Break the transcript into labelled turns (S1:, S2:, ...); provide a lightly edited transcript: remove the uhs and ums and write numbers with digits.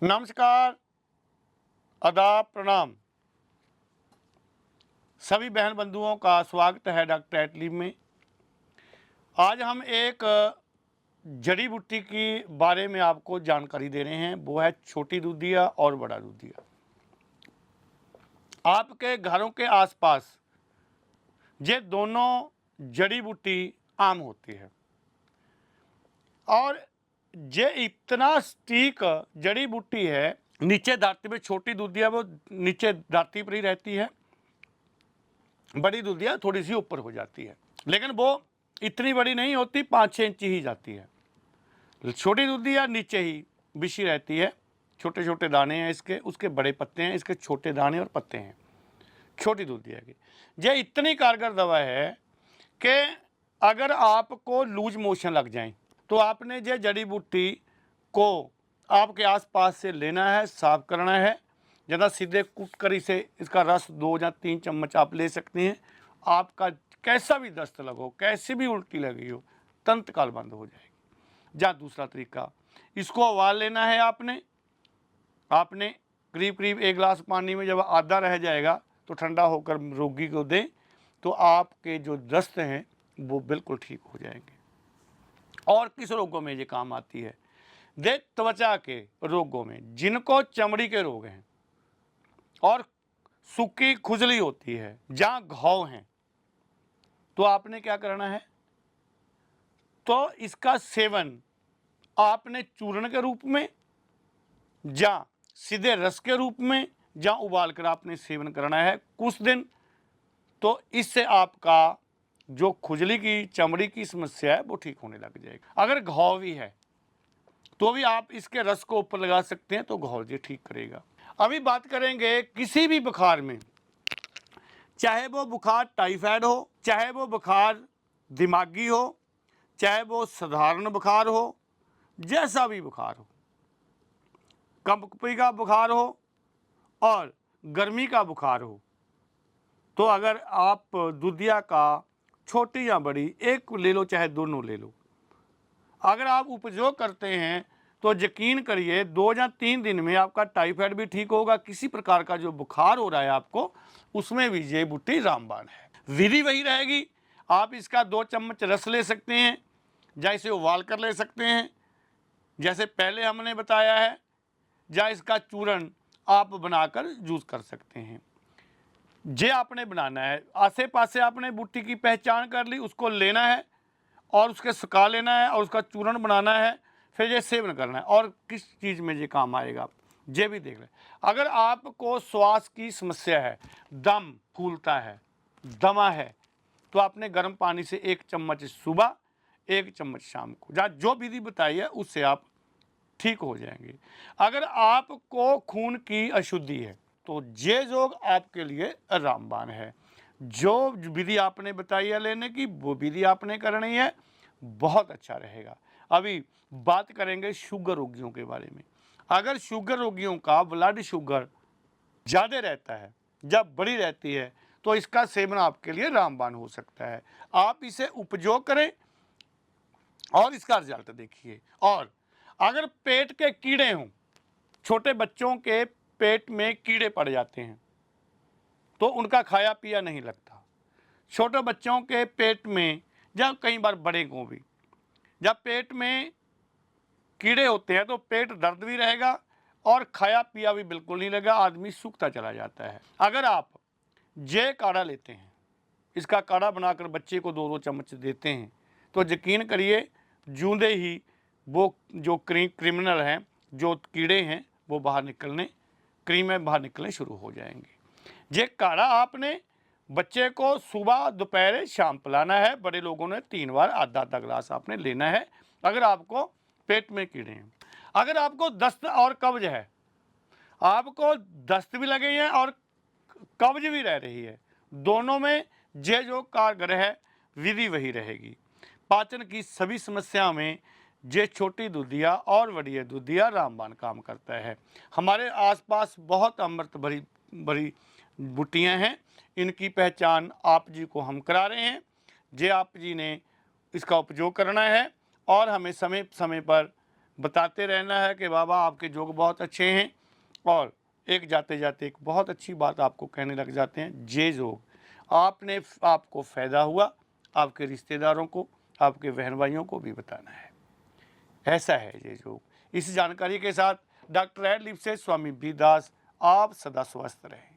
S1: नमस्कार, आदाब, प्रणाम। सभी बहन बंधुओं का स्वागत है डॉक्टर एटली में। आज हम एक जड़ी बूटी के बारे में आपको जानकारी दे रहे हैं, वो है छोटी दूधिया और बड़ा दूधिया। आपके घरों के आसपास ये दोनों जड़ी बूटी आम होती है और ये इतना सटीक जड़ी बूटी है। नीचे धरती में छोटी दूधिया वो नीचे धरती पर ही रहती है, बड़ी दूधिया थोड़ी सी ऊपर हो जाती है, लेकिन वो इतनी बड़ी नहीं होती, 5-6 इंच ही जाती है। छोटी दूधिया नीचे ही बिछी रहती है, छोटे छोटे दाने हैं इसके, उसके बड़े पत्ते हैं, इसके छोटे दाने और पत्ते हैं छोटी दूधिया की। ये इतनी कारगर दवा है कि अगर आपको लूज मोशन लग जाए तो आपने ये जड़ी बूटी को आपके आसपास से लेना है, साफ करना है। ज़्यादा सीधे कुट कर इसे इसका रस 2 या 3 चम्मच आप ले सकते हैं। आपका कैसा भी दस्त लगो, कैसी भी उल्टी लगी हो, तंतकाल बंद हो जाएगी। या दूसरा तरीका, इसको उबाल लेना है आपने करीब करीब 1 गिलास पानी में जब आधा रह जाएगा तो ठंडा होकर रोगी को दें, तो आपके जो दस्त हैं वो बिल्कुल ठीक हो जाएंगे। और किस रोगों में ये काम आती है? दे त्वचा के रोगों में, जिनको चमड़ी के रोग हैं और सूखी खुजली होती है, जहाँ घाव हैं, तो आपने क्या करना है, तो इसका सेवन आपने चूर्ण के रूप में या सीधे रस के रूप में या उबाल कर आपने सेवन करना है कुछ दिन। तो इससे आपका जो खुजली की चमड़ी की समस्या है वो ठीक होने लग जाएगी। अगर घाव भी है तो भी आप इसके रस को ऊपर लगा सकते हैं, तो घाव ये ठीक करेगा। अभी बात करेंगे किसी भी बुखार में, चाहे वो बुखार टाइफाइड हो, चाहे वो बुखार दिमागी हो, चाहे वो साधारण बुखार हो, जैसा भी बुखार हो, कंपकपी का बुखार हो और गर्मी का बुखार हो, तो अगर आप दूधिया का छोटी या बड़ी एक ले लो, चाहे दोनों ले लो, अगर आप उपयोग करते हैं तो यकीन करिए 2 या 3 दिन में आपका टाइफाइड भी ठीक होगा। किसी प्रकार का जो बुखार हो रहा है आपको, उसमें भी ये बूटी रामबाण है। विधि वही रहेगी, आप इसका 2 चम्मच रस ले सकते हैं, या इसे उबाल कर ले सकते हैं जैसे पहले हमने बताया है, या इसका चूर्ण आप बनाकर यूज कर सकते हैं। जे आपने बनाना है, आसे पासे आपने बूटी की पहचान कर ली, उसको लेना है और उसके सुखा लेना है और उसका चूर्ण बनाना है, फिर ये सेवन करना है। और किस चीज़ में ये काम आएगा ये भी देख लें। अगर आपको श्वास की समस्या है, दम फूलता है, दमा है, तो आपने गर्म पानी से 1 चम्मच सुबह, 1 चम्मच शाम को, या जो विधि बताई है उससे आप ठीक हो जाएंगे। अगर आपको खून की अशुद्धि है तो ये योग आपके लिए रामबाण है। जो विधि आपने बताई है लेने की, वो विधि आपने करनी है, बहुत अच्छा रहेगा। अभी बात करेंगे शुगर रोगियों के बारे में। अगर शुगर रोगियों का ब्लड शुगर ज़्यादा रहता है, जब बड़ी रहती है, तो इसका सेवन आपके लिए रामबाण हो सकता है। आप इसे उपयोग करें और इसका रिजल्ट देखिए। और अगर पेट के कीड़े हों, छोटे बच्चों के पेट में कीड़े पड़ जाते हैं तो उनका खाया पिया नहीं लगता। छोटे बच्चों के पेट में, जब कई बार बड़े को भी, जब पेट में कीड़े होते हैं तो पेट दर्द भी रहेगा और खाया पिया भी बिल्कुल नहीं लगेगा, आदमी सूखता चला जाता है। अगर आप ये काढ़ा लेते हैं, इसका काढ़ा बनाकर बच्चे को 2-2 चम्मच देते हैं, तो यकीन करिए जूंदे ही वो जो क्रिमिनल हैं, जो कीड़े हैं, वो बाहर निकलने, क्रीमें बाहर निकलने शुरू हो जाएंगे। ये काढ़ा आपने बच्चे को सुबह, दोपहर, शाम पिलाना है। बड़े लोगों ने 3 बार आधा-आधा गिलास आपने लेना है अगर आपको पेट में कीड़े हैं। अगर आपको दस्त और कब्ज है, आपको दस्त भी लगे हैं और कब्ज भी रह रही है, दोनों में ये जो कारगर है विधि वही रहेगी। पाचन की सभी समस्याओं में ये छोटी दूधिया और बड़ी दूधिया रामबाण काम करता है। हमारे आसपास बहुत अमृत भरी भरी बूटियाँ हैं, इनकी पहचान आप जी को हम करा रहे हैं। जे आप जी ने इसका उपयोग करना है और हमें समय समय पर बताते रहना है कि बाबा आपके योग बहुत अच्छे हैं, और एक जाते जाते एक बहुत अच्छी बात आपको कहने लग जाते हैं, जे योग आपने आपको फ़ायदा हुआ, आपके रिश्तेदारों को, आपके बहन भाइयों को भी बताना है। ऐसा है ये योग। इस जानकारी के साथ डॉक्टर एड लिप से स्वामी बी दास, आप सदा स्वस्थ रहें।